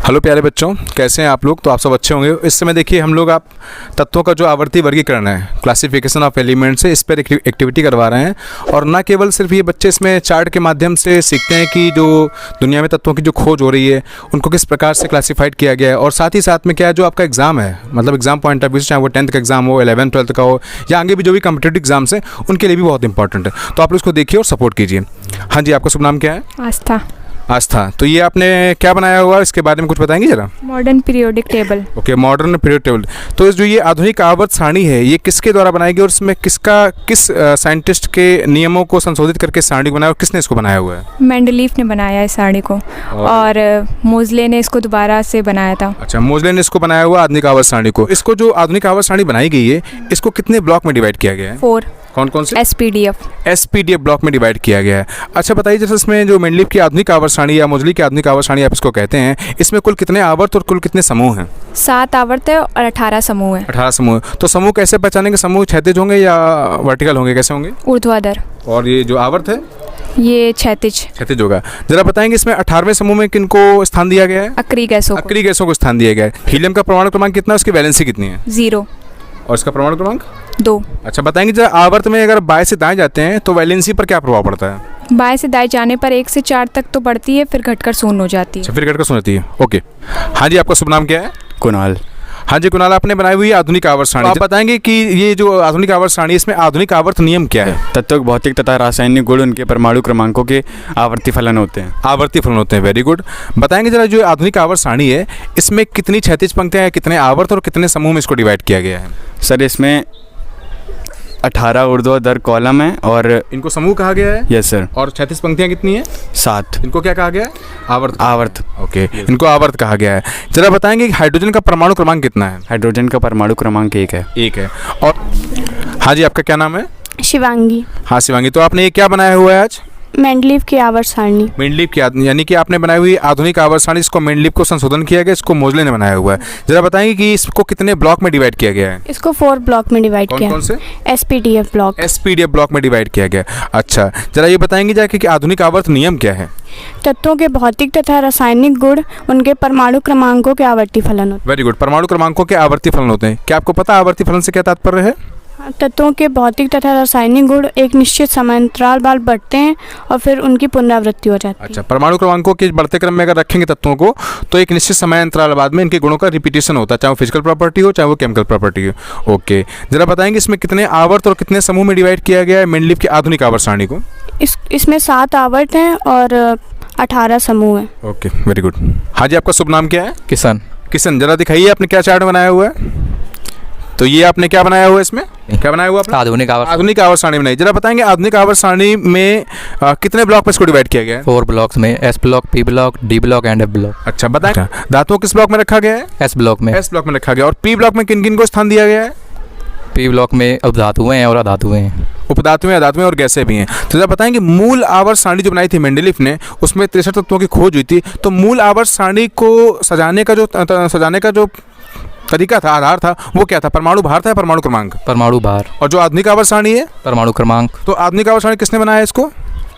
Hello प्यारे बच्चों, कैसे हैं आप लोग। तो आप सब अच्छे होंगे। इस समय देखिए हम लोग आप तत्वों का जो आवर्ती वर्गीकरण है, क्लासिफिकेशन ऑफ एलिमेंट्स है, इस पर एक्टिविटी करवा रहे हैं। और ना केवल सिर्फ ये बच्चे इसमें चार्ट के माध्यम से सीखते हैं कि जो दुनिया में तत्वों की जो खोज हो रही है उनको किस प्रकार से क्लासीफाइड किया गया है, और साथ ही साथ में क्या है जो आपका एग्ज़ाम है, मतलब एग्जाम पॉइंट ऑफ व्यू से, चाहे वो 10th का एग्जाम हो, 11th 12th का हो, या आगे भी जो भी कम्पिटेटिव एग्जाम्स हैं उनके लिए भी बहुत इंपॉर्टेंट है। तो आप लोग इसको देखिए और सपोर्ट कीजिए। हाँ जी, आपका शुभ नाम क्या है? आस्था। आस्था, तो ये आपने क्या बनाया हुआ है, इसके बारे में कुछ बताएंगे जरा? Modern periodic table. Okay, modern period table. तो जो ये आधुनिक आवर्त सारणी है ये किसके द्वारा बनाई गई, और इसमें किस साइंटिस्ट के नियमों को संशोधित करके सारणी बनाया, और किसने इसको बनाया हुआ है? मेंडलीफ ने बनाया है सारणी को, और मोजले ने इसको दोबारा से बनाया था। अच्छा, मोजले ने इसको बनाया हुआ आधुनिक आवर्त सारणी को। इसको जो आधुनिक आवर्त सारणी बनाई गई है इसको कितने ब्लॉक में डिवाइड किया गया है? 4। कौन कौन से? एसपीडीएफ ब्लॉक में डिवाइड किया गया है। अच्छा बताइए, जैसे इसमें जो मेंडलीफ की आधुनिक आवर्त सारणी या मोजली की आधुनिक आवर्त सारणी आप इसको कहते हैं, इसमें कुल कितने आवर्त और कुल कितने समूह हैं? 7 आवर्त है और 18 समूह है। 18 समूह। तो समूह कैसे पहचानेंगे? समूह क्षैतिज होंगे या वर्टिकल होंगे, कैसे होंगे? ऊर्ध्वाधर। और ये जो आवर्त है ये क्षैतिज होगा। जरा बताएंगे इसमें 18वें समूह में किनको स्थान दिया गया है? अक्रिय गैसों को स्थान दिया गया है। हीलियम का परमाणु क्रमांक कितना है, उसकी वैलेंसी कितनी है? 0। और इसका परमाणु क्रमांक 2। अच्छा बताएंगे, जरा आवर्त में अगर बाएं से दाएं जाते हैं तो वैलेंसी पर क्या प्रभाव पड़ता है? बाएं से दाएं जाने पर 1 से 4 तक तो बढ़ती है, फिर घटकर 0 हो जाती है। अच्छा, फिर घटकर 0 होती है। ओके। हाँ जी, आपका शुभ नाम क्या है? कुणाल। हाँ जी कुणाल, आपने बनाई हुई आधुनिक आवर्त सारणी। आप बताएंगे कि ये जो आधुनिक आवर्त सारणी इसमें आधुनिक आवर्त नियम क्या है? तत्व भौतिक तथा रासायनिक गुण उनके परमाणु क्रमांकों के आवर्ती फलन होते हैं। Very good. बताएंगे जरा जो आधुनिक आवर्त सारणी है इसमें कितनी क्षैतिज पंक्तियां हैं, कितने आवर्त और कितने समूह में इसको डिवाइड किया गया है? सर इसमें 18 ऊर्ध्वाधर कॉलम है और इनको समूह कहा गया है। Yes sir. और क्षैतिज पंक्तियां कितनी है? 7। इनको क्या कहा गया है? आवर्त। ओके, इनको आवर्त कहा गया है। जरा बताएंगे हाइड्रोजन का परमाणु क्रमांक कितना है? हाइड्रोजन का परमाणु क्रमांक 1 है। और हाँ जी, आपका क्या नाम है? शिवांगी। हाँ शिवांगी, तो आपने ये क्या बनाया हुआ है आज? मेंडलीफ की आवर्त सारणी। मेंडलीफ की, यानी कि आपने बनाई हुई आधुनिक आवर्त सारणी, इसको मेंडलीफ को संशोधन किया गया, इसको मोजले ने बनाया हुआ है। जरा बताएंगे कि इसको कितने ब्लॉक में डिवाइड किया गया है? इसको 4 ब्लॉक में डिवाइड किया। कौन से? एसपीडीएफ ब्लॉक में डिवाइड किया गया। अच्छा, जरा ये बताएंगे जाके कि आधुनिक आवर्त नियम क्या है? तत्वों के भौतिक तथा रासायनिक गुण उनके परमाणु क्रमांकों के आवर्ती फलन होते हैं। Very good. परमाणु क्रमांकों के आवर्ती फलन होते हैं। क्या आपको पता है आवर्ती फलन से क्या तात्पर्य है? तत्वों के भौतिक तथा रासायनिक गुण एक निश्चित समांतराल बाद बढ़ते हैं और फिर उनकी पुनरावृत्ति हो जाती है। अच्छा, परमाणु क्रमांकों के बढ़ते क्रम में अगर रखेंगे तत्वों को तो एक निश्चित समय अंतराल बाद में इनके गुणों का रिपीटेशन होता है, चाहे वो फिजिकल प्रॉपर्टी हो चाहे वो केमिकल प्रॉपर्टी हो। ओके, जरा बताएंगे इसमें कितने आवर्त और कितने समूह में डिवाइड किया गया है मेंडलीफ की आधुनिक आवर्त सारणी को? इसमें 7 आवर्त हैं और 18 समूह हैं। Okay, very good. हाँ जी, आपका शुभ नाम क्या है? किशन। जरा दिखाइए आपने क्या चार्ट बनाया हुआ है। तो ये आपने क्या बनाया हुआ है, इसमें क्या बनाया हुआ आपने? आधुनिक आवर्त सारणी बनाई। जरा बताएंगे आधुनिक आवर्त सारणी में कितने ब्लॉक पर इसको डिवाइड किया गया है? 4 ब्लॉक्स में, S block, P block, D block and F block. अच्छा बताएं, धातुओं किस ब्लॉक में रखा गया है? एस ब्लॉक में रखा गया। और पी ब्लॉक में किन किन को स्थान दिया गया है? पी ब्लॉक में उपधातुएं हैं और अधातुएं हैं। उपधातुएं, अधातुएं और गैसें भी हैं। तो जरा बताएंगे मूल आवर्त सारणी जो बनाई थी मेंडलीफ ने, उसमें 63 तत्वों की खोज हुई थी। तो मूल आवर्त सारणी को सजाने का जो तरीका था, आधार था, वो क्या था? परमाणु भार था या परमाणु क्रमांक? परमाणु भार। और जो आधुनिक आवर्त सारणी है? परमाणु क्रमांक। तो आधुनिक आवर्त सारणी किसने बनाया इसको?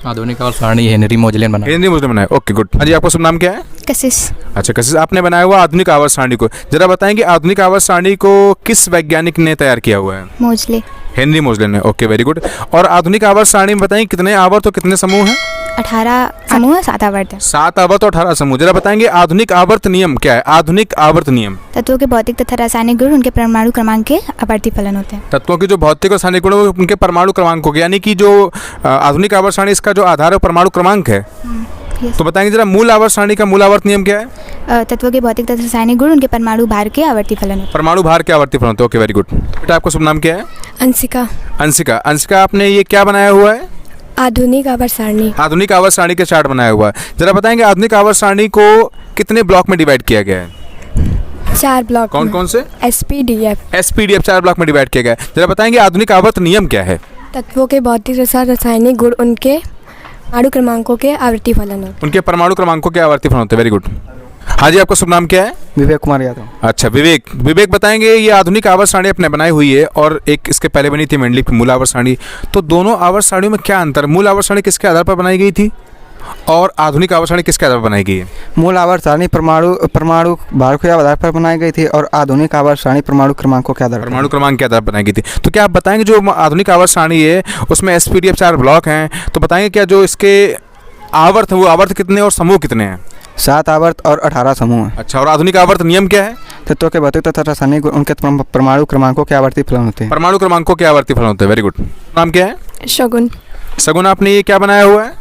आधुनिक आवर्त सारणी हेनरी मोजले ने बनाया। Okay good. हाँ जी, आपका शुभ नाम क्या है? कशिश। अच्छा कशिश, आपने बनाया हुआ आधुनिक आवर्त सारणी को। जरा बताएंगे आधुनिक आवर्त सारणी को किस वैज्ञानिक ने तैयार किया हुआ है? मोजले। हेनरी मोजले ने। Okay, very good. और आधुनिक आवर्त सारणी में बताएंगे कितने आवर्त और कितने समूह हैं? 18 समूह, 7 आवर्त है। 7 आवर्त और 18 समूह। जरा बताएंगे आधुनिक आवर्त नियम क्या है? आधुनिक आवर्त नियम। तत्वों के भौतिक तथा रासायनिक गुण उनके परमाणु क्रमांक के आवर्ती फलन होते हैं। तत्वों के जो भौतिक और रासायनिक गुण उनके परमाणु क्रमांकों के, यानी कि जो आधुनिक आवर्त सारणी इसका जो आधार है परमाणु क्रमांक है। तो बताएंगे जरा मूल आवर्त सारणी का मूल आवर्त नियम क्या है? तत्वों के भौतिक तथा रासायनिक गुण उनके परमाणु भार के आवर्ती फलन होते हैं। परमाणु भार के आवर्ती फलन होते हैं। Okay, very good. बेटा आपका शुभ नाम क्या है? अंशिका, आपने ये क्या बनाया हुआ है? आधुनिक आवर्त सारणी के चार्ट बनाया हुआ है। जरा बताएंगे आधुनिक आवर्त सारणी को कितने ब्लॉक में डिवाइड किया गया है? 4 ब्लॉक। कौन से? एसपीडीएफ 4 ब्लॉक में डिवाइड किया गया है। जरा बताएंगे आधुनिक आवर्त नियम क्या है? तत्वों के भौतिक तथा रासायनिक गुण उनके परमाणु क्रमांकों के आवर्ती फलन होते हैं। Very good. हाँ जी, आपका शुभ नाम क्या है? विवेक कुमार यादव। अच्छा विवेक बताएंगे ये आधुनिक आवर्त सारणी अपने बनाई हुई है और एक इसके पहले बनी थी मेंडलीफ की मूल आवर्त सारणी। तो दोनों आवर्त सारणियों में क्या अंतर? मूल आवर्त सारणी किसके आधार पर बनाई गई थी और आधुनिक आवर्त सारणी किसके आधार पर बनाई गई है? मूल आवर्त सारणी परमाणु भार के आधार पर बनाई गई थी और आधुनिक आवर्त सारणी परमाणु क्रमांकों के आधार पर। परमाणु क्रमांक के आधार पर बनाई गई थी। तो क्या आप बताएंगे जो आधुनिक आवर्त सारणी है उसमें एसपीडीएफ 4 ब्लॉक हैं, तो बताएंगे क्या जो इसके आवर्त है वो आवर्त कितने और समूह कितने हैं? 7 आवर्त और 18 समूह हैं। अच्छा, और आधुनिक आवर्त नियम क्या है? तत्वों के भौतिक तथा रासायनिक गुण उनके परमाणु क्रमांकों के आवर्ती फलन होते हैं। परमाणु क्रमांकों के आवर्ती फलन होते हैं। Very good. नाम क्या है? शगुन। सगुन, आपने ये क्या बनाया हुआ है?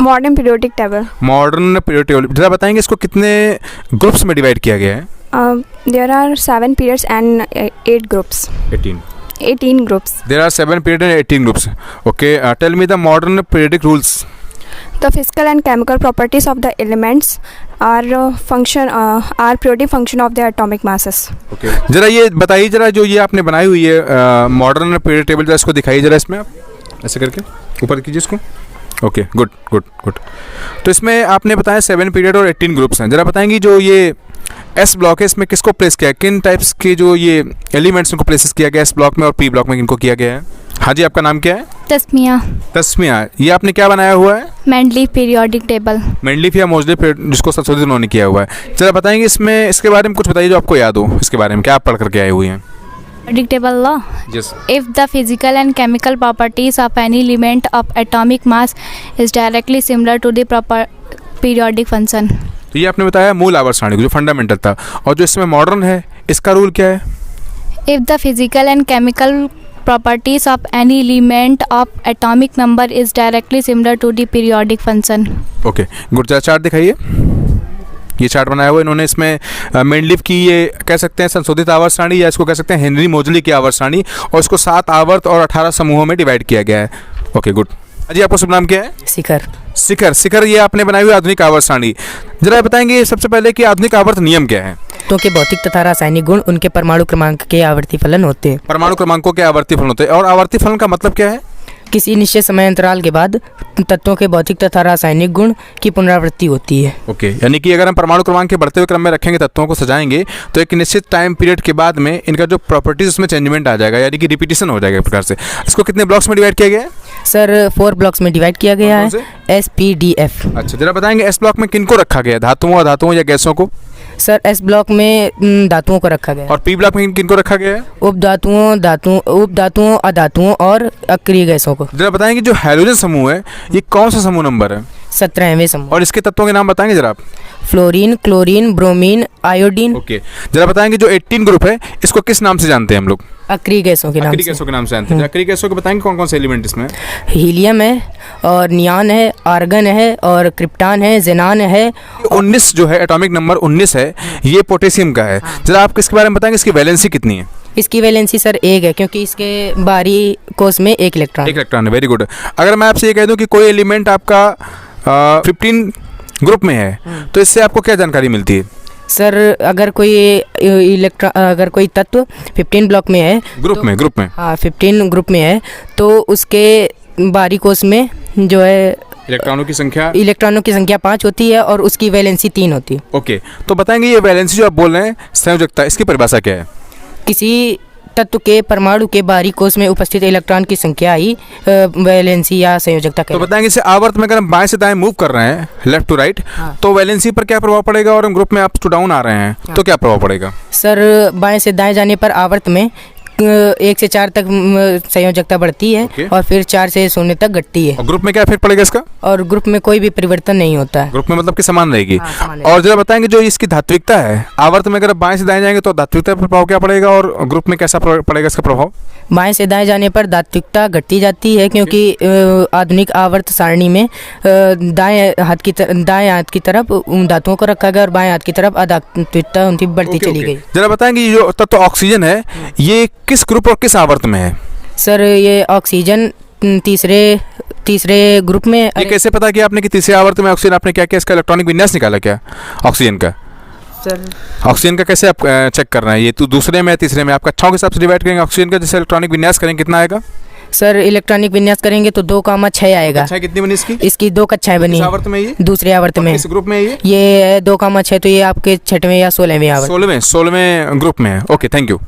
Modern periodic table. Modern periodic table. जरा बताएंगे इसको कितने ग्रुप्स में डिवाइड किया गया है? There are 7 periods and 8 groups. 18 groups. There are 7 periods and 18 groups. Okay, tell me the modern periodic rules. The physical and chemical properties of the elements are periodic function of their atomic masses. Okay. जरा ये बताइए, जरा जो ये आपने बनाई हुई है मॉडर्न पीरियड टेबल, जरा इसको दिखाइए जरा इसमें आप ऐसे करके ऊपर कीजिए इसको। Okay, good good good. तो इसमें आपने बताया 7 पीरियड और 18 ग्रुप्स हैं। जरा बताएंगी जो ये एस ब्लॉक है इसमें किसको प्लेस किया है, किन टाइप्स के जो ये एलिमेंट्स को प्लेसेस किया गया है एस ब्लॉक में और पी ब्लॉक में किनको किया गया है? हाँ जी, आपका नाम क्या है? तस्मिया। तस्मिया, ये आपने क्या बनाया हुआ है? Mendeleev periodic table. मेंडलीफ या मोजलेफ जिसको संशोधित उन्होंने किया हुआ है। जरा बताएंगे इसमें इसके बारे में कुछ बताइए जो आपको याद हो, इसके बारे में क्या आप पढ़ करके आए हुए हैं? Periodic table law. Yes. If the physical and chemical properties of any element of atomic mass is directly similar to the proper periodic function. तो ये आपने बताया मूल आवर्त सारणी जो फंडामेंटल था, और जो इसमें मॉडर्न है इसका रूल क्या है? If the physical and chemical properties of any element of atomic number is directly similar to the periodic function. Okay, good. जरा चार्ट दिखाइए। ये चार्ट बनाया हुआ है इन्होंने, इसमें मेंडलीफ की ये कह सकते हैं संशोधित आवर्त सारणी, या इसको कह सकते हैं हेनरी मोजली की आवर्त सारणी, और इसको 7 आवर्त और 18 समूहों में डिवाइड किया गया है। Okay, good. जी, आपका शुभ नाम क्या है? शिखर। शिखर, ये आपने बनाई हुई आधुनिक आवर्त सारणी। जरा बताएंगे सबसे पहले कि आधुनिक आवर्त नियम क्या है? तो के भौतिक तथा रासायनिक गुण उनके परमाणु क्रमांक के आवर्ती फलन होते हैं। परमाणु क्रमांकों के आवर्ती फलन होते हैं। और आवर्ती फलन का मतलब क्या है? किसी निश्चित समय अंतराल के बाद तत्वों के भौतिक तथा रासायनिक गुण की पुनरावृत्ति होती है। ओके, यानी कि अगर हम परमाणु क्रमांक के बढ़ते हुए क्रम में रखेंगे, तत्वों को सजाएंगे, तो एक निश्चित टाइम पीरियड के बाद में इनका जो प्रॉपर्टीज उसमें चेंजमेंट आ जाएगा, यानी कि रिपीटिशन हो जाएगा एक प्रकार से। इसको कितने ब्लॉक्स में डिवाइड किया गया है? सर 4 ब्लॉक्स में डिवाइड किया गया है। SPDF। अच्छा, जरा बताएंगे एस ब्लॉक में किनको रखा गया है, धातुओं, अधातुओं या गैसों को? सर एस ब्लॉक में धातुओं को रखा गया है। और पी ब्लॉक में किनको रखा गया है? उपधातुओं, अधातुओं और अक्रिय गैसों को। जरा बताएंगे जो हाइड्रोजन समूह है ये कौन सा समूह नंबर है? 17वें समूह। और इसके तत्वों के नाम बताएंगे जरा आप? Fluorine, chlorine, bromine, iodine. Okay, जरा बताएंगे जो 18 ग्रुप है इसको किस नाम से जानते हैं हम लोग? अक्रिय गैसों के नाम से। अक्रिय गैसों के नाम से जानते हैं। अक्रिय गैसों के बताएंगे कौन कौन से एलिमेंट इसमें? हीलियम है और नियान है, आर्गन है और क्रिप्टान है, जेनान है। 19 जो है एटॉमिक नंबर 19 है, ये पोटेशियम का है। जरा आप किसके बारे में बताएंगे, इसकी वैलेंसी कितनी है? इसकी वैलेंसी सर 1 है, क्योंकि इसके बाहरी कोश में 1 इलेक्ट्रॉन है। Very good. अगर मैं आपसे ये कह दूं कि कोई एलिमेंट आपका 15 ग्रुप में है, तो इससे आपको क्या जानकारी मिलती है? सर अगर कोई तत्व 15 ब्लॉक में है, ग्रुप में हाँ 15 ग्रुप में है, तो उसके बाहरी कोश में जो है इलेक्ट्रॉनों की संख्या 5 होती है और उसकी वैलेंसी 3 होती है। ओके, तो बताएंगे ये वैलेंसी जो आप बोल रहे हैं संयोजकता, इसकी परिभाषा क्या है? किसी तत्व के परमाणु के बाहरी कोश में उपस्थित इलेक्ट्रॉन की संख्या ही वैलेंसी या संयोजकता तो बताएंगे इसे आवर्त में अगर हम बाएं से दाएं मूव कर रहे हैं, लेफ्ट टू राइट, तो वैलेंसी पर क्या प्रभाव पड़ेगा? और हम ग्रुप में अप टू डाउन आ रहे हैं तो क्या प्रभाव पड़ेगा? सर बाएं से दाएं जाने पर आवर्त में 1 से 4 तक संयोजकता बढ़ती है और फिर 4 से 0 तक घटती है। और ग्रुप में क्या इफेक्ट पड़ेगा इसका? और ग्रुप में कोई भी परिवर्तन नहीं होता है। ग्रुप में मतलब कि समान रहेगी। हाँ, और जरा बताएंगे जो इसकी धात्विकता है, आवर्त में अगर बाएं से दाएं जाएंगे तो धात्विकता पर प्रभाव क्या पड़ेगा, और ग्रुप में कैसा पड़ेगा इसका प्रभाव? बाएं से दाएं जाने पर धात्विकता घटती जाती है, क्योंकि आधुनिक आवर्त सारणी में दाएं हाथ की तरफ धातुओं को रखा गया और बाएं हाथ की तरफ अधात्विकता उनकी बढ़ती चली गई। जरा बताएंगे ये जो तत्व ऑक्सीजन है ये किस ग्रुप और किस आवर्त में है? सर ये ऑक्सीजन तीसरे ग्रुप में। ये कैसे पता कि आपने कि तीसरे आवर्त में ऑक्सीजन आपने क्या किया, इसका इलेक्ट्रॉनिक विन्यास निकाला क्या ऑक्सीजन का? सर ऑक्सीजन का कैसे आप चेक कर रहे हैं? ये तो दूसरे में तीसरे में आप कक्षाओं के हिसाब से डिवाइड करेंगे ऑक्सीजन का, जैसे इलेक्ट्रॉनिक विन्यास करेंगे कितना आएगा? सर इलेक्ट्रॉनिक विन्यास करेंगे तो 2,6 आएगा। कक्षाएं कितनी बनी इसकी 2 कक्षाएं बनी। आवर्त में ये दूसरे आवर्त में। किस ग्रुप में ये 2,6, तो ये आपके 6वें या 16वें आवर्त। 16वें ग्रुप में है। Okay, thank you.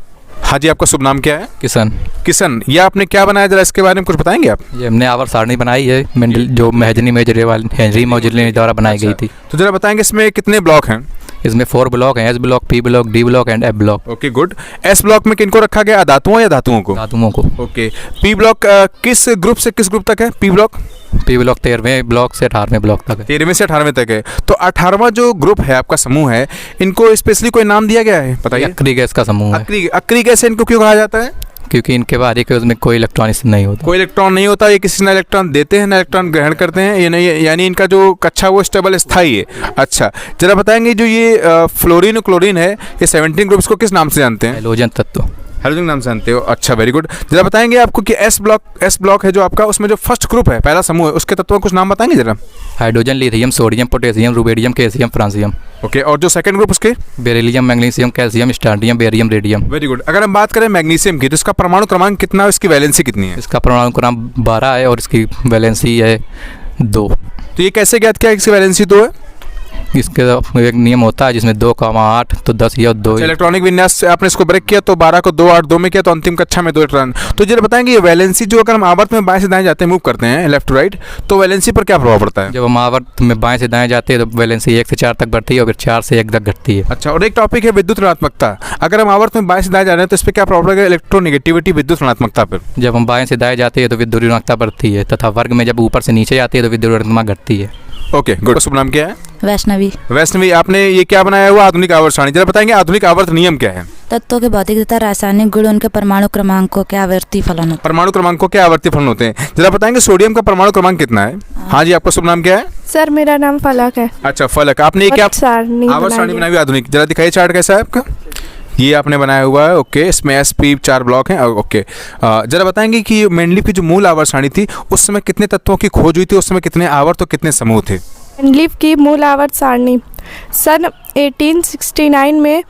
हाँ जी, आपका शुभ नाम क्या है? किशन। किशन, ये आपने क्या बनाया, जरा इसके बारे में कुछ बताएंगे आप? ये हमने आवर्त सारणी बनाई है मेंडल जो हेनरी मोजले द्वारा बनाई गई थी। तो जरा बताएंगे इसमें कितने ब्लॉक हैं? इसमें 4 ब्लॉक हैं, S block, P block, D block and F block. Okay good. S block में किनको रखा गया, धातुओं या धातुओं को? धातुओं को। ओके। पी ब्लॉक किस ग्रुप से किस ग्रुप तक है? पी ब्लॉक 13वें ब्लॉक से 18वें ब्लॉक तक है। 13वें से 18वें तक है। तो 18वां जो ग्रुप है आपका समूह है, इनको स्पेशली कोई नाम दिया गया है, बताइए? अक्री गैस का समूह है। अक्री गैस इनको क्यों कहा जाता है? क्योंकि इनके बाहरी के उसमें कोई इलेक्ट्रॉन नहीं होता। कोई इलेक्ट्रॉन नहीं होता, ये किसी ना इलेक्ट्रॉन देते हैं ना इलेक्ट्रॉन ग्रहण करते हैं, ये नहीं, यानी इनका जो कक्षा वो स्टेबल स्थायी है। अच्छा, जरा बताएंगे जो ये फ्लोरीन और क्लोरीन है, ये 17 ग्रुप्स को किस नाम से जानते हैं? हैलोजन तत्व। हाइड्रोजन नाम से जानते हो। अच्छा, वेरी गुड। जरा बताएंगे आपको कि एस ब्लॉक है जो आपका, उसमें जो फर्स्ट ग्रुप है, पहला समूह है, उसके तत्वों का कुछ नाम बताएंगे जरा? Hydrogen, lithium, sodium, potassium, rubidium, calcium, francium. Okay. और जो सेकंड ग्रुप उसके? Beryllium, magnesium, calcium, strontium, barium, radium. Very good. अगर हम बात करें मैग्नीशियम की, तो इसका परमाणु क्रमांक कितना है, इसकी वैलेंसी कितनी है? इसका परमाणु क्रमांक 12 है और इसकी वैलेंसी है 2। तो ये कैसे ज्ञात किया इसकी वैलेंसी 2 है? इसके एक नियम होता है जिसमें 2,8 तो 10 या 2। इलेक्ट्रॉनिक विन्यास से आपने इसको ब्रेक किया तो 12 को 2 8 2 में किया तो अंतिम कक्षा में 2 इलेक्ट्रॉन। तो जरा बताएंगे ये वैलेंसी जो अगर हम आवर्त में बाएं से दाएं जाते हैं, मूव करते हैं लेफ्ट टू राइट, तो वैलेंसी पर क्या प्रभाव पड़ता है? जब हम आवर्त में बाएं से दाएं जाते हैं तो वैलेंसी 1 से 4 तक बढ़ती है और फिर 4 से 1 तक घटती है। अच्छा, और एक टॉपिक है विद्युत ऋणात्मकता। अगर हम आवर्त में बाएं से दाएं जा रहे हैं तो इस पर क्या प्रभाव पड़ेगा, इलेक्ट्रोनेगेटिविटी विद्युत ऋणात्मकता पर? जब हम बाएं से दाएं जाते हैं तो विद्युत ऋणात्मकता बढ़ती है तथा वर्ग में जब ऊपर से नीचे जाती है तो विद्युत ऋणात्मकता घटती है। Okay good. शुभ नाम क्या है? वैष्णवी। वैष्णवी, आपने ये क्या बनाया हुआ, आधुनिक आवर्त सारणी, जरा बताएंगे आधुनिक आवर्त नियम क्या है? तत्वों के भौतिक तथा रासायनिक गुण उनके परमाणु क्रमांकों के आवर्ती फलन होते परमाणु क्रमांकों के आवर्ती फलन होते हैं। जरा बताएंगे सोडियम का परमाणु क्रमांक कितना है? हाँ जी, आपका शुभ नाम क्या है? सर मेरा नाम फलक है। अच्छा फलक, आपने ये क्या आवर्त सारणी बनाई हुई आधुनिक, जरा दिखाइए चार्ट कैसा है आपका? ये आपने बनाया हुआ है। ओके, इसमें एस पी 4 ब्लॉक हैं। ओके, जरा बताएंगे कि मैंडलीफ की जो मूल आवर्त सारणी थी उस समय कितने तत्वों की खोज हुई थी, उस समय कितने आवर्त और कितने समूह थे? मैंडलीफ की मूल आवर्त सारणी सन 1869 में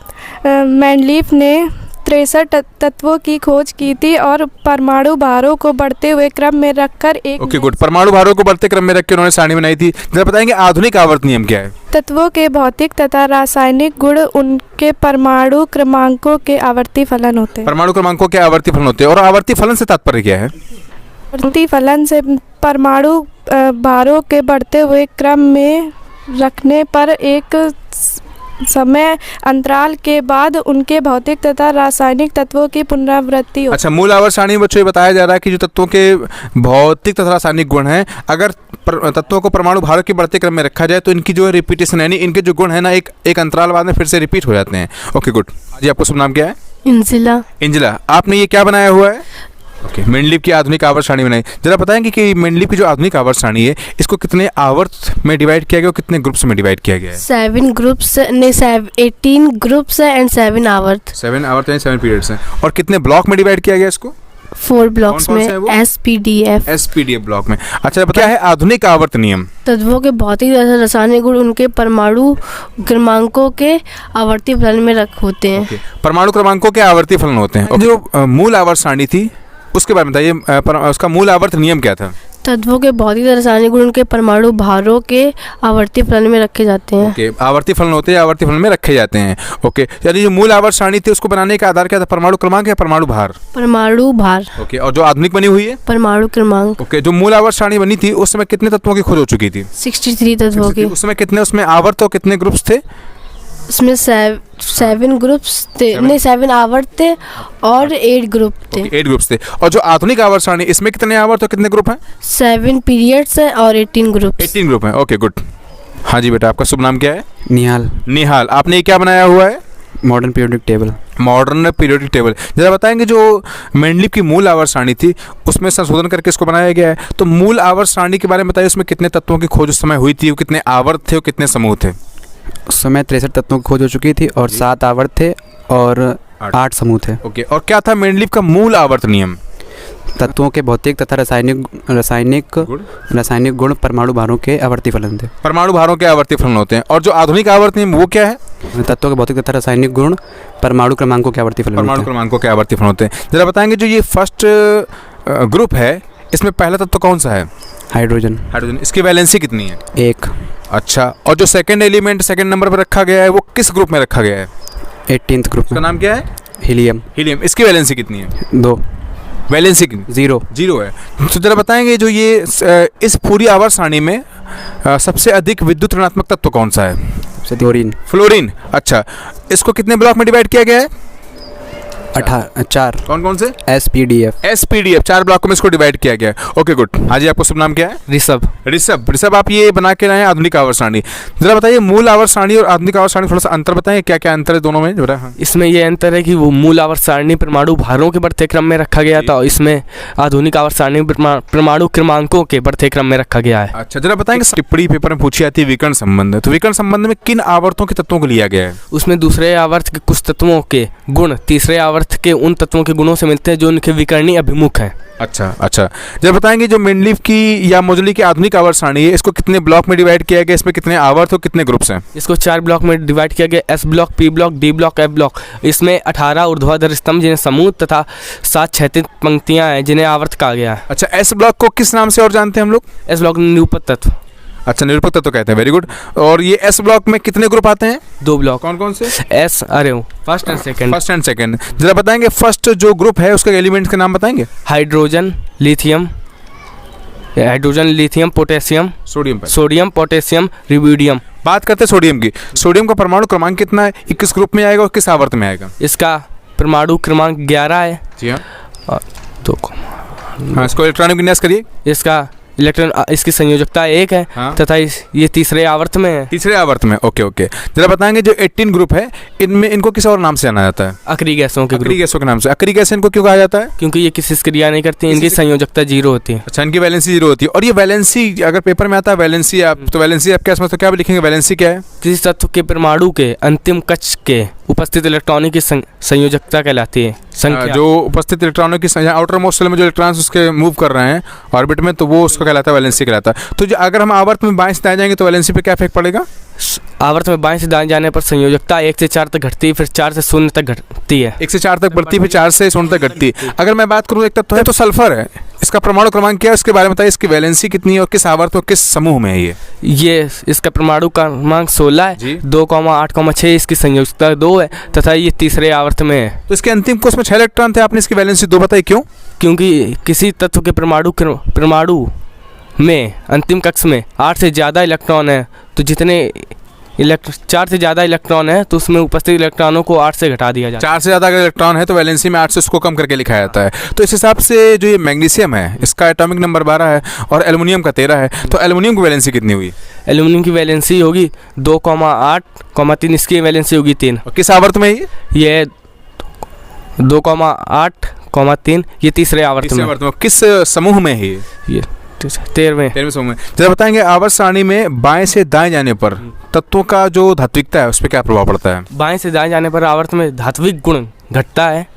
मैंडलीफ ने 63 तत्वों की खोज की थी और परमाणु भारों को बढ़ते हुए क्रम में रखकर एक ओके गुड, परमाणु भारों को बढ़ते क्रम में रख के उन्होंने सारणी बनाई थी। जरा बताएंगे आधुनिक आवर्त नियम क्या है? तत्वों के भौतिक तथा रासायनिक गुण उनके परमाणु क्रमांकों के आवर्ती फलन होते हैं। परमाणु क्रमांकों के आवर्ती फलन होते हैं। और आवर्ती फलन से तात्पर्य क्या है? आवर्ती फलन से परमाणु भारों के बढ़ते हुए क्रम में रखने पर एक समय अंतराल के बाद उनके भौतिक तथा रासायनिक तत्वों की पुनरावृत्ति होती है। अच्छा, मूल आवर्त सारणी में बच्चों ये बताया जा रहा है कि जो तत्वों के भौतिक तथा रासायनिक गुण हैं, अगर तत्वों को परमाणु भारों के बढ़ते क्रम में रखा जाए तो इनकी जो है रिपीटेशन, यानी इनके जो गुण है ना एक अंतराल बाद में फिर से रिपीट हो जाते हैं। Okay good. जी, आपका शुभ नाम क्या है? इंजिला। इंजिला, आपने ये क्या बनाया हुआ है? ओके, मैंडलीफ की आधुनिक आवर्त सारणी बनाई। जरा बताएंगे कि मैंडलीफ की जो आधुनिक आवर्त सारणी है इसको कितने आवर्त में डिवाइड किया गया और कितने ग्रुप्स में डिवाइड किया गया है? 7 ग्रुप्स ने 18 ग्रुप्स एंड 7 आवर्त। 7 आवर्त यानी 7 पीरियड्स हैं। और कितने ब्लॉक में डिवाइड किया गया इसको? 4 ब्लॉक्स कौन-कौन से हैं वो? में एसपीडीएफ। एसपीडीएफ ब्लॉक में। अच्छा, क्या है आधुनिक आवर्त नियम? तत्वों के भौतिक तथा रासायनिक गुण उनके परमाणु क्रमांकों के आवर्ती फलन में होते हैं। परमाणु क्रमांकों के आवर्ती फलन होते हैं। जो मूल आवर्त सारणी थी उसके बारे में बताइए, उसका मूल आवर्त नियम क्या था? तत्वों के भौतिक तथा रासायनिक गुण उनके परमाणु भारों के आवर्ती फलन में रखे जाते हैं। ओके, आवर्ती फलन होते हैं, आवर्ती फलन में रखे जाते हैं। ओके, यानी जो मूल आवर्त सारणी थी उसको बनाने का आधार क्या था, परमाणु क्रमांक या परमाणु भार? परमाणु भार। ओके, और जो आधुनिक बनी हुई है? परमाणु क्रमांक। ओके, जो मूल आवर्त सारणी बनी थी उस समय कितने तत्वों की खोज हो चुकी थी? 63 तत्वों की। उस समय कितने उसमें आवर्त और कितने ग्रुप्स थे? इसमें 7 ग्रुप्स थे, नहीं 7 आवर्त थे और 8 ग्रुप थे। 8 ग्रुप्स थे। और जो आधुनिक आवर्त सारणी इसमें कितने आवर्त और कितने ग्रुप हैं? 7 पीरियड्स हैं और 18 ग्रुप। 18 ग्रुप हैं। Okay good. हाँ जी बेटा, आपका शुभ नाम क्या है? निहाल। निहाल, आपने ये क्या बनाया हुआ है? Modern periodic table. Modern periodic table. जरा बताएंगे जो मैंडलीफ की मूल आवर्त सारणी थी उसमें संशोधन करके इसको बनाया गया है, तो मूल आवर्त सारणी के बारे में बताइए, उसमें कितने तत्वों की खोज उस समय हुई थी, कितने आवर्त थे और कितने समूह थे? उस समय 63 तत्वों की खोज हो चुकी थी और 7 आवर्त थे और 8 समूह थे। ओके, और क्या था मैंडलीफ का मूल आवर्त नियम? तत्वों के भौतिक तथा रासायनिक गुण परमाणु भारों के आवर्ती फलन थे। परमाणु भारों के आवर्ती फलन होते हैं। और जो आधुनिक आवर्त नियम वो क्या है? तत्वों के भौतिक तथा रासायनिक गुण परमाणु क्रमांकों के आवर्ती फलन परमाणु क्रमांकों के आवर्ती फलन होते हैं। जरा बताएंगे जो ये फर्स्ट ग्रुप है इसमें पहला तत्व कौन सा है? हाइड्रोजन। हाइड्रोजन, इसकी वैलेंसी कितनी है? 1। अच्छा, और जो सेकंड एलिमेंट सेकंड नंबर पर रखा गया है वो किस ग्रुप में रखा गया है? 18th ग्रुप उसका में। नाम क्या है? हीलियम। हीलियम, इसकी वैलेंसी कितनी है? 2। वैलेंसी कितनी? 0। 0 है। तो जरा बताएंगे जो ये इस पूरी आवर्त सारणी में सबसे अधिक विद्युत ऋणात्मक तत्व कौन सा है? फ्लोरीन। फ्लोरीन। अच्छा, इसको कितने ब्लॉक में डिवाइड किया गया है? 4। कौन कौन से? SPDF। SPDF 4 ब्लॉकों में इसको डिवाइड किया गया है। Okay good. हाँ जी, आपको शुभ नाम क्या है? ऋषभ। ऋषभ, आप ये बना के लाए हैं आधुनिक आवर्त सारणी। जरा बताइए मूल आवर्त सारणी और आधुनिक आवर्त सारणी थोड़ा सा अंतर बताएं, क्या क्या अंतर है दोनों में जरा? हाँ। इसमें ये अंतर है कि वो मूल आवर्त सारणी परमाणु भारों के बढ़ते क्रम में रखा गया था, और इसमें आधुनिक आवर्त सारणी परमाणु क्रमांकों के बढ़ते क्रम में रखा गया है। अच्छा, जरा बताएंगे टिप्पणी पेपर में पूछी जाती है विकर्ण संबंध, तो विकर्ण संबंध में किन आवर्तों के तत्वों को लिया गया है? उसमें दूसरे आवर्त के कुछ तत्वों के गुण तीसरे आवर्त के उन तत्वों के गुणों से मिलते हैं जो उनके विकर्णी अभिमुख है। अच्छा, जब बताएंगे जो मेंडलीव की या मोजली की आधुनिक आवर्त सारणी है, इसको कितने ब्लॉक में डिवाइड किया गया, इसमें कितने आवर्त और कितने ग्रुप्स हैं? इसको 4 ब्लॉक में डिवाइड किया गया, S block, P block, D block, F block. इसमें 18 ऊर्ध्वाधर स्तंभ जिन्हें समूह तथा 7 क्षैतिज पंक्तियां हैं जिन्हें आवर्त कहा गया है। अच्छा, S ब्लॉक को किस नाम से और जानते हैं हम लोग? S ब्लॉक निरूपक तत्व। अच्छा, निरूपक तत्व कहते हैं, वेरी गुड। और ये S ब्लॉक में कितने ग्रुप आते हैं? 2 ब्लॉक। कौन कौन से? S first and second. जरा बताएंगे फर्स्ट जो ग्रुप है उसके एलिमेंट्स के नाम बताएंगे? Hydrogen, lithium, potassium, sodium, potassium, rubidium. बात करते हैं सोडियम की। सोडियम का परमाणु क्रमांक कितना है? किस ग्रुप में आएगा और किस आवर्त में आएगा? इसका परमाणु क्रमांक 11 है। जी हाँ। हाँ, इसको इलेक्ट्रॉनिक विन्यास करिए। इसका इलेक्ट्रॉन इसकी संयोजकता 1 है। हाँ। तथा ये तीसरे आवर्त में है। तीसरे आवर्त में, ओके। जरा बताएंगे जो 18 ग्रुप है इनमें इनको किस और नाम से जाना जाता है? अक्रिय गैसों के नाम से। अक्रिय गैस इनको क्यों कहा जाता है? क्योंकि ये किसी से क्रिया नहीं करती, इनकी संयोजकता 0 होती है। अच्छा, इनकी वैलेंसी 0 होती है। और ये वैलेंसी अगर पेपर में आता है वैलेंसी आप क्या समझते हो, क्या लिखेंगे? वैलेंसी क्या है? किसी तत्व के परमाणु के अंतिम कक्ष के उपस्थित इलेक्ट्रॉनों की संयोजकता कहलाती है। संख्या जो उपस्थित इलेक्ट्रॉनों की आउटर मोस्ट सेल में जो इलेक्ट्रॉन्स उसके मूव कर रहे हैं ऑर्बिट में, तो वो उसका कहलाता है वैलेंसी कहलाता है। तो जो अगर हम आवर्त में बाएं से दाएं जाएंगे तो वैलेंसी पे क्या इफेक्ट पड़ेगा? आवर्त में बाएं से दाएं जाने पर संयोजकता 1 से 4 तक घटती है, फिर 4 से 0 तक घटती है। 1 से 4 तक बढ़ती है, फिर 4 से 0 तक घटती है। अगर मैं बात करूँ एक तत्व है तो सल्फर है, इसका परमाणु क्रमांक क्या है उसके बारे में बताइए। इसकी वैलेंसी कितनी है और किस आवर्त और किस समूह में है ये इसका परमाणु क्रमांक 16 है। 2,8,6 इसकी संयोजकता 2 है तथा ये तीसरे आवर्त में है। तो इसके अंतिम कोष में 6 इलेक्ट्रॉन थे, आपने इसकी वैलेंसी 2 बताई, क्यों? क्योंकि किसी तत्व के परमाणु में अंतिम कक्ष में 8 से ज़्यादा इलेक्ट्रॉन है, तो जितने 4 से ज़्यादा इलेक्ट्रॉन है तो उसमें उपस्थित इलेक्ट्रॉनों को 8 से घटा दिया जाता है। 4 से ज़्यादा अगर इलेक्ट्रॉन है तो वैलेंसी में 8 से उसको कम करके लिखा जाता है। तो इस हिसाब से जो ये मैग्नीशियम है इसका एटॉमिक नंबर 12 है और एल्युमिनियम का 13 है, तो एल्युमिनियम की वैलेंसी कितनी हुई? एल्युमिनियम की वैलेंसी होगी 2,8,3, इसकी वैलेंसी होगी 3। और किस आवर्त में ये 2,8,3 ये तीसरे आवर्त में। किस समूह में है ये? 13वें समूह में। जरा बताएंगे आवर्त सारणी में बाएं से दाएं जाने पर तत्वों का जो धात्विकता है उस पर क्या प्रभाव पड़ता है? बाएं से दाएं जाने पर आवर्त में धात्विक गुण घटता है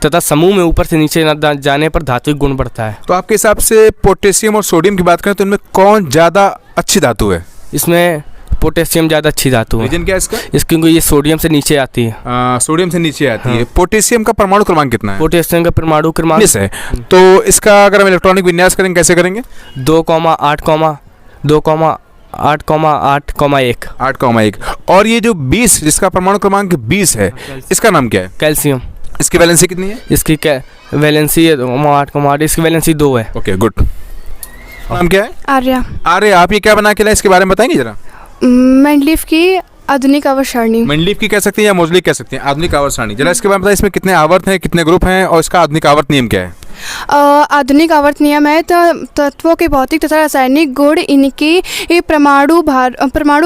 तथा समूह में ऊपर से नीचे जाने पर धात्विक गुण बढ़ता है। तो आपके हिसाब से पोटेशियम और सोडियम की बात करें तो इनमें कौन ज़्यादा अच्छी धातु है? इसमें पोटेशियम ज़्यादा अच्छी धातु है। रीजन क्या है इसका? क्योंकि ये सोडियम से नीचे आती है। सोडियम से नीचे आती है। पोटेशियम का परमाणु क्रमांक कितना है? पोटेशियम का परमाणु क्रमांक है। तो इसका अगर हम इलेक्ट्रॉनिक विन्यास करेंगे कैसे करेंगे? 2,8,1 और ये जो 20 जिसका परमाणु क्रमांक 20 है इसका नाम क्या है? कैल्शियम। इसकी वैलेंसी कितनी है? इसकी वैलेंसी 8,8, इसकी वैलेंसी 2 है। Okay good. नाम क्या है? आर्या। आप ये क्या बना के लाए इसके बारे में बताएंगे जरा? मेंडलीव की आधुनिक आवर्त सारणी। मेंडलीव की कह सकते हैं या मोजली कह सकते हैं, आधुनिक आवर्त सारणी। जरा इसके बारे में बताइए, इसमें कितने आवर्त हैं, कितने ग्रुप हैं और इसका आधुनिक आवर्त नियम क्या है? आधुनिक आवर्त नियम है तो तत्वों के भौतिक तथा रासायनिक गुण इनकी परमाणु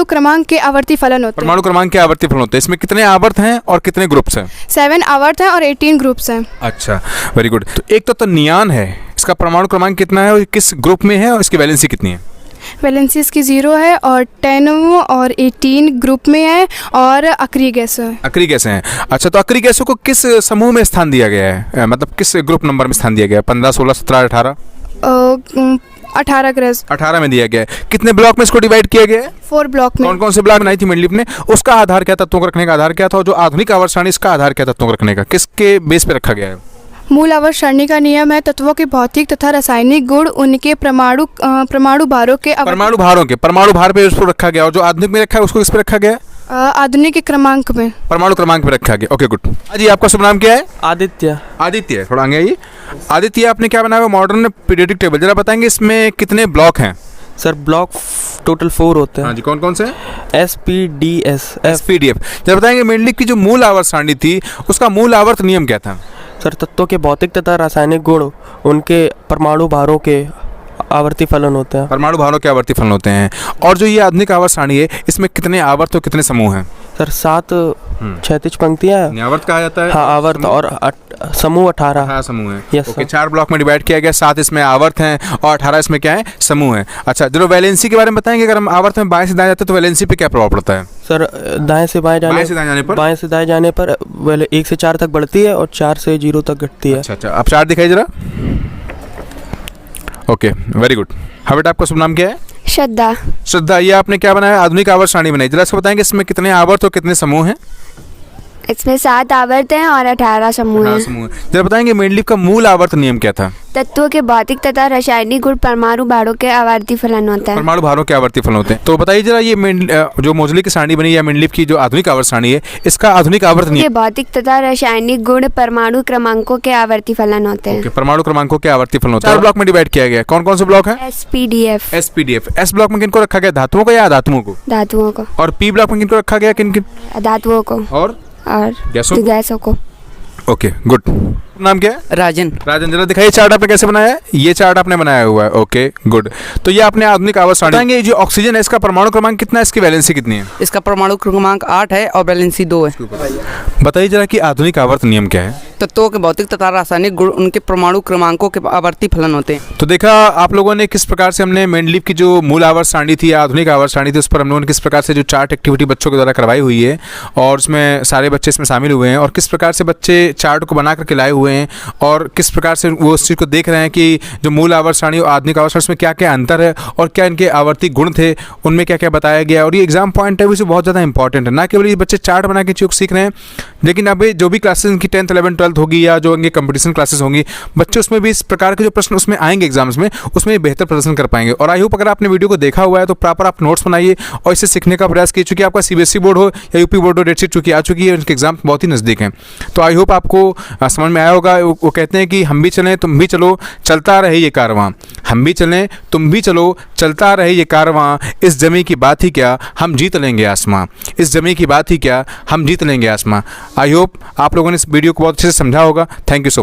क्रमांक के आवर्ती फलन होते हैं। परमाणु क्रमांक के आवर्ती फलन होते हैं। इसमें कितने आवर्त हैं और कितने ग्रुप्स हैं? 7 आवर्त हैं और 18 ग्रुप्स हैं। अच्छा, वेरी गुड। तो एक तो नियान है, इसका परमाणु क्रमांक कितना है और किस ग्रुप में है और इसकी वैलेंसी कितनी है? वैलेंसी इसकी 0 है और 10 और 18 ग्रुप में है और अक्रिय गैस है। अक्रिय गैस हैं। अच्छा, तो अक्रिय गैसों को किस समूह में स्थान दिया गया है, मतलब किस ग्रुप नंबर में स्थान दिया गया है? 15, 16, 17, 18? 18 में दिया गया है। कितने ब्लॉक में इसको डिवाइड किया गया है? 4 ब्लॉक में। कौन कौन से ब्लॉक बनाई थी मेंडलीव ने? उसका आधार क्या, तत्वों को रखने का आधार क्या था? और जो आधुनिक आवर्त सारणी इसका आधार क्या तत्वों को रखने का, किसके बेस पे रखा गया है? मूल आवर्त सारणी का नियम है तत्वों के भौतिक तथा रासायनिक गुण उनके परमाणु भारों के परमाणु भार पे उसको रखा गया। और जो आधुनिक में रखा है उसको किस पे रखा गया है? आधुनिक क्रमांक में। परमाणु क्रमांक में रखा गया। Okay good. हाँ जी, आपका शुभ नाम क्या है? आदित्य। आदित्य, थोड़ा आगे आइए। आदित्य, आपने क्या बनाया हुआ मॉडर्न पीरियोडिक टेबल, जरा बताएंगे इसमें कितने ब्लॉक हैं? सर ब्लॉक टोटल 4 होते हैं। हाँ जी, कौन कौन से? SPDS। SPDF। जरा बताएंगे मेंडलीव की जो मूल आवर्त सारणी थी उसका मूल आवर्त नियम क्या था? सर तत्वों के भौतिक तथा रासायनिक गुण उनके परमाणु भारों के आवर्ती फलन होते हैं। परमाणु भारों के आवर्ती फलन होते हैं। और जो ये आधुनिक आवर्त सारणी है इसमें कितने आवर्त और कितने समूह हैं? सर 7 क्षैतिज पंक्तियाँ हैं। आवर्त कहा जाता है। हाँ आवर्त, और समूह 18। हाँ समूह है। यस ओके, 4 ब्लॉक में डिवाइड किया गया, 7 इसमें आवर्त हैं और 18 इसमें क्या है? समूह है। अच्छा, जरा वैलेंसी के बारे में बताएंगे। अगर हम आवर्त में बाएं से दाएं जाते हैं तो वैलेंसी पे क्या प्रभाव पड़ता है? सर दाएं से दाएं जाने पर 1 से 4 तक बढ़ती है और 4 से 0 तक घटती है। अच्छा, आप चार्ट दिखाइए जरा। Okay, very good. हाँ बेटा, आपका शुभ नाम क्या है? श्रद्धा। श्रद्धा, ये आपने क्या बनाया? आधुनिक आवर्त सारणी बनाई, जरा इसको बताएंगे इसमें कितने आवर्त और कितने समूह हैं? इसमें 7 आवर्त हैं और 18 समूह हैं। समूह। जरा बताएंगे मेंडलीव का मूल आवर्त नियम क्या था? तत्वों के भौतिक तथा रासायनिक गुण परमाणु भारों के आवर्ती फलन होता है। परमाणु भारों के आवर्ती फलन होते हैं। तो बताइए जरा, ये जो मोजली की सारणी बनी या मेंडलीव की जो आधुनिक आवर्त सारणी है इसका आधुनिक आवर्त के नियम? भौतिक तथा रासायनिक गुण परमाणु क्रमांकों के आवर्ती फलन होते हैं। परमाणु क्रमांकों के आवर्ती फलन होते हैं। 4 ब्लॉक में डिवाइड किया गया। कौन कौन से ब्लॉक है? SPDF। एस ब्लॉक में किनको रखा गया? धातुओं को या अधातुओं को? धातुओं को। और पी ब्लॉक में किनको रखा गया? किन किन? धातुओं को और गैसों को। Okay good. नाम क्या है? राजन। राजन, जरा दिखाइए चार्ट आपने कैसे बनाया है? ये चार्ट आपने बनाया हुआ है। Okay good. तो ये आपने आधुनिक आवर्त सारणी बताएंगे। ये जो ऑक्सीजन है इसका परमाणु क्रमांक कितना है? इसकी वैलेंसी कितनी है? इसका परमाणु क्रमांक 8 है और वैलेंसी 2 है। बताइए जरा कि आधुनिक आवर्त नियम क्या है? तत्वों के भौतिक तथा रासायनिक गुण उनके परमाणु क्रमांकों के आवर्ती फलन होते हैं। तो देखा आप लोगों ने किस प्रकार से हमने मेंडलीव की जो मूल आवर्त सारणी थी या आधुनिक आवर्त सारणी थी उस पर हम लोगों ने किस प्रकार से जो चार्ट एक्टिविटी बच्चों के द्वारा करवाई हुई है और उसमें सारे बच्चे इसमें शामिल हुए हैं और किस प्रकार से बच्चे चार्ट को बना करके लाए हुए हैं और किस प्रकार से वो उस चीज़ को देख रहे हैं कि जो मूल आवर्त सारणी और आधुनिक आवर्त सारणी उसमें क्या क्या अंतर है और क्या इनके आवर्ती गुण थे, उनमें क्या क्या बताया गया। और ये एग्जाम पॉइंट है वो बहुत ज़्यादा इंपॉर्टेंट है। ना केवल ये बच्चे चार्ट बना के चीज़ सीख रहे हैं, लेकिन अभी जो भी क्लासेस इनकी 10th 11th 12th होगी या जो इनकी कंपटीशन क्लासेस होंगी, बच्चे उसमें भी इस प्रकार के जो प्रश्न उसमें आएंगे एग्जाम्स में, उसमें बेहतर प्रदर्शन कर पाएंगे। और आई होप अगर आपने वीडियो को देखा हुआ है तो प्रॉपर आप नोट्स बनाइए और इसे सीखने का प्रयास कीजिए। चूँकि आपका CBSE बोर्ड हो या UP बोर्ड हो, डेट शीट चूँकि आ चुकी है, उनके एग्जाम बहुत ही नज़दीक हैं। तो आई होप आपको समझ में आया होगा। वो कहते हैं कि हम भी चलें तुम भी चलो, चलता रहे ये कारवां। हम भी चलें तुम भी चलो, चलता रहे ये कारवां। इस जमी की बात ही क्या, हम जीत लेंगे आसमां। इस जमी की बात ही क्या, हम जीत लेंगे आसमां। आई होप आप लोगों ने इस वीडियो को बहुत अच्छे से समझा होगा। Thank you so